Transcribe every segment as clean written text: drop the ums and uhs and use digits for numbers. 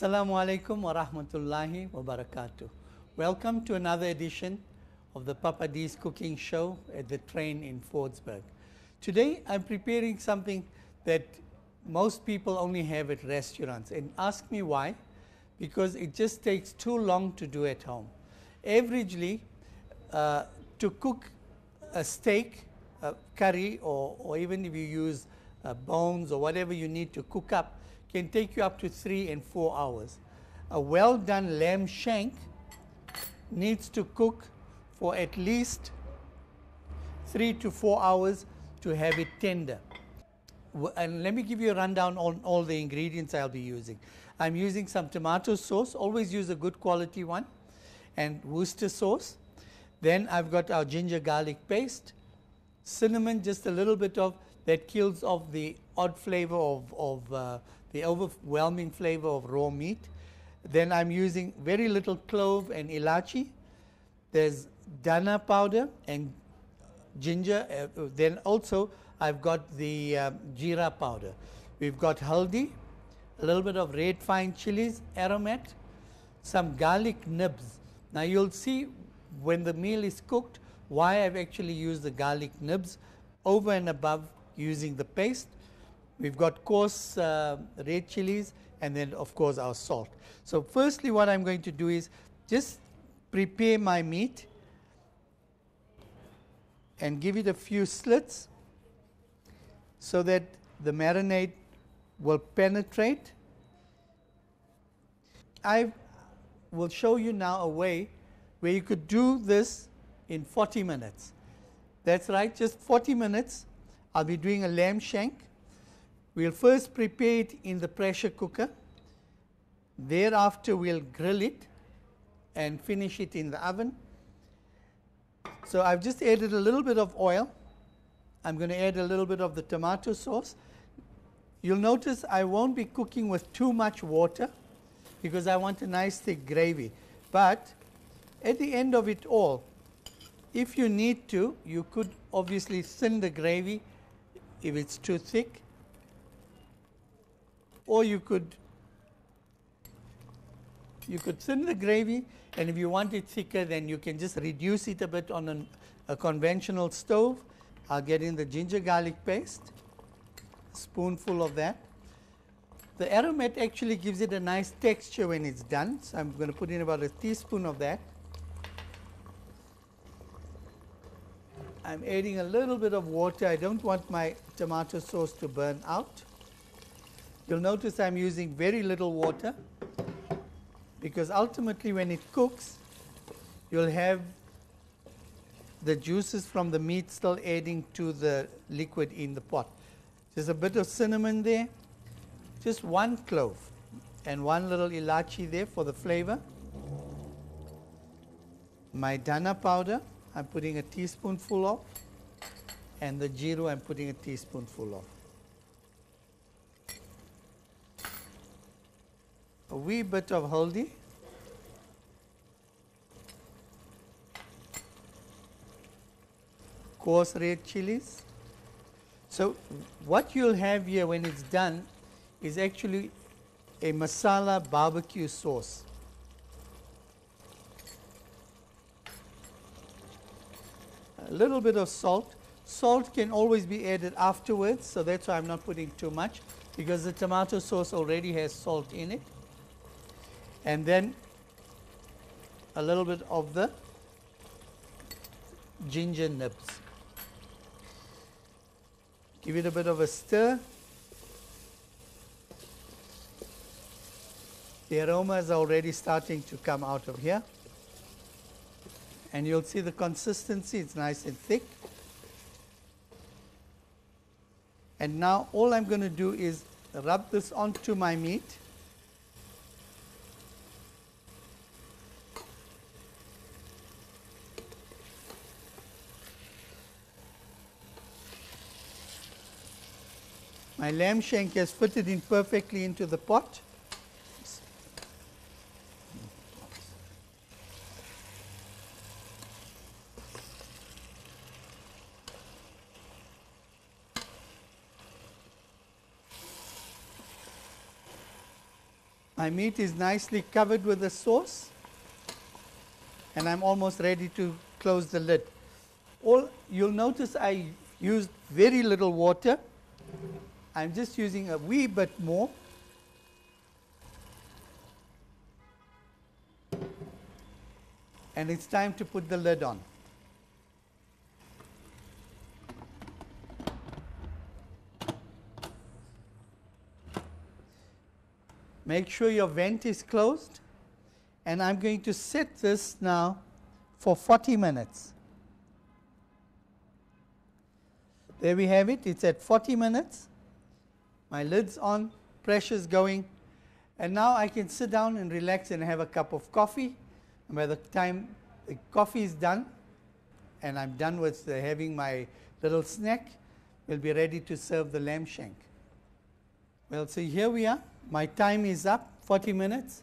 Assalamu alaikum wa rahmatullahi wa barakatuh. Welcome to another edition of the Papa D's cooking show at the train in Fordsburg. Today I'm preparing something that most people only have at restaurants, and ask me why. Because it just takes too long to do at home. Averagely, to cook a steak, a curry, or even if you use bones or whatever you need to cook up, can take you up to 3 and 4 hours. A well done lamb shank needs to cook for at least 3 to 4 hours to have it tender. And let me give you a rundown on all the ingredients I'll be using. I'm using some tomato sauce, always use a good quality one, and Worcester sauce. Then I've got our ginger garlic paste, cinnamon, just a little bit of that kills off the odd flavor of the overwhelming flavor of raw meat. Then I'm using very little clove and ilachi. There's dana powder and ginger. Then also I've got the jeera powder. We've got haldi, a little bit of red fine chilies, aromat, some garlic nibs. Now you'll see when the meal is cooked why I've actually used the garlic nibs over and above using the paste. We've got coarse red chilies, and then of course our salt. So firstly what I'm going to do is just prepare my meat and give it a few slits so that the marinade will penetrate. I will show you now a way where you could do this in 40 minutes. That's right, just 40 minutes. I'll be doing a lamb shank. We'll first prepare it in the pressure cooker. Thereafter we'll grill it and finish it in the oven. So I've just added a little bit of oil. I'm going to add a little bit of the tomato sauce. You'll notice I won't be cooking with too much water because I want a nice thick gravy. But at the end of it all, if you need to, you could obviously thin the gravy if it's too thick, or you could thin the gravy, and if you want it thicker, then you can just reduce it a bit on a conventional stove. I'll get in the ginger garlic paste, a spoonful of that. The aromat actually gives it a nice texture when it's done, so I'm going to put in about a teaspoon of that. I'm adding a little bit of water. I don't want my tomato sauce to burn out. You'll notice I'm using very little water because ultimately when it cooks, you'll have the juices from the meat still adding to the liquid in the pot. There's a bit of cinnamon there, just 1 clove, and 1 little ilachi there for the flavor. My dana powder, I'm putting a teaspoonful of, and the jeera I'm putting a teaspoonful of. A wee bit of haldi, coarse red chilies. So what you'll have here when it's done is actually a masala barbecue sauce. A little bit of salt. Salt can always be added afterwards, so that's why I'm not putting too much, because the tomato sauce already has salt in it. And then a little bit of the ginger nibs. Give it a bit of a stir. The aroma is already starting to come out of here. And you'll see the consistency, it's nice and thick. And now all I'm going to do is rub this onto my meat. My lamb shank has fitted in perfectly into the pot. My meat is nicely covered with the sauce, and I'm almost ready to close the lid. You'll notice I used very little water. I'm just using a wee bit more. And it's time to put the lid on. Make sure your vent is closed, and I'm going to set this now for 40 minutes. There we have it. It's at 40 minutes. My lid's on, pressure's going, and now I can sit down and relax and have a cup of coffee. And by the time the coffee is done and I'm done with having my little snack, we'll be ready to serve the lamb shank. Well, so here we are. My time is up, 40 minutes.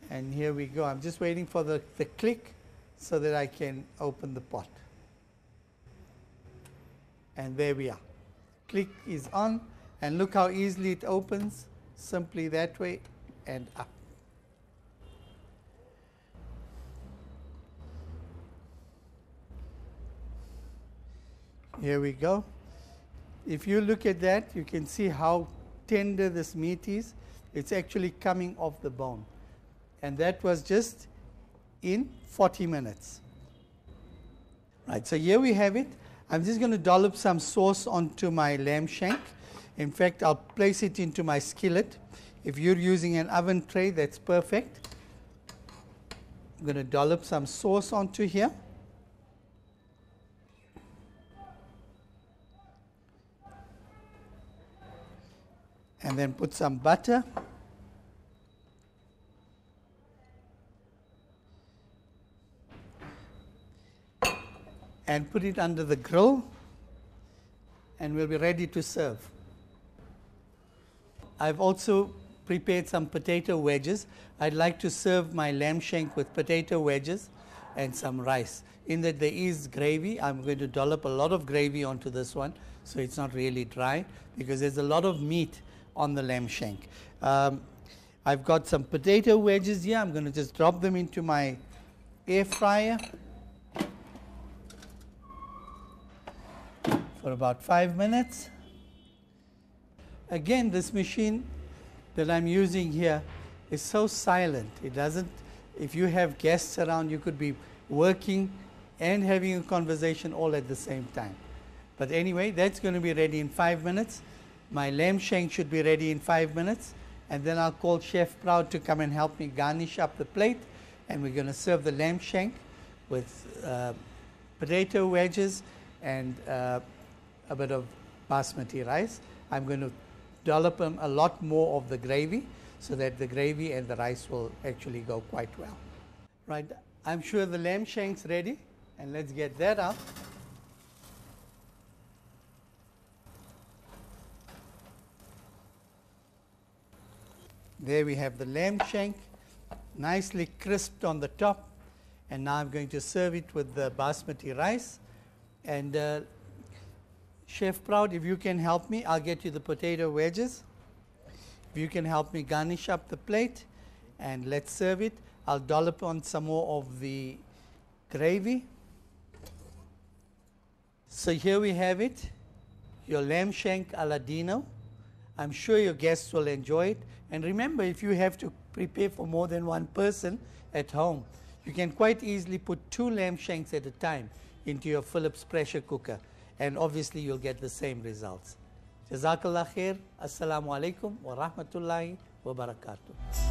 And here we go. I'm just waiting for the click so that I can open the pot. And there we are. Click is on, and look how easily it opens. Simply that way and up. Here we go. If you look at that, you can see how tender this meat is. It's actually coming off the bone. And that was just in 40 minutes. Right, so here we have it. I'm just going to dollop some sauce onto my lamb shank. In fact, I'll place it into my skillet. If you're using an oven tray, that's perfect. I'm going to dollop some sauce onto here. And then put some butter. And put it under the grill, and we'll be ready to serve. I've also prepared some potato wedges. I'd like to serve my lamb shank with potato wedges and some rice. In that there is gravy, I'm going to dollop a lot of gravy onto this one so it's not really dry, because there's a lot of meat on the lamb shank. I've got some potato wedges here. I'm going to just drop them into my air fryer for about 5 minutes. Again, this machine that I'm using here is so silent. It doesn't, if you have guests around, you could be working and having a conversation all at the same time. But anyway, that's going to be ready in 5 minutes. My lamb shank should be ready in 5 minutes, and then I'll call Chef Proud to come and help me garnish up the plate, and we're going to serve the lamb shank with potato wedges and a bit of basmati rice. I'm going to dollop a lot more of the gravy so that the gravy and the rice will actually go quite well. Right, I'm sure the lamb shank's ready, and let's get that out. There we have the lamb shank, nicely crisped on the top, and now I'm going to serve it with the basmati rice. And Chef Proud, if you can help me, I'll get you the potato wedges. If you can help me garnish up the plate, and let's serve it. I'll dollop on some more of the gravy. So here we have it, your lamb shank Aladino. I'm sure your guests will enjoy it. And remember, if you have to prepare for more than one person at home, you can quite easily put 2 lamb shanks at a time into your Philips pressure cooker, and obviously you'll get the same results. Jazakallah khair. Assalamu alaikum wa rahmatullahi wa barakatuh.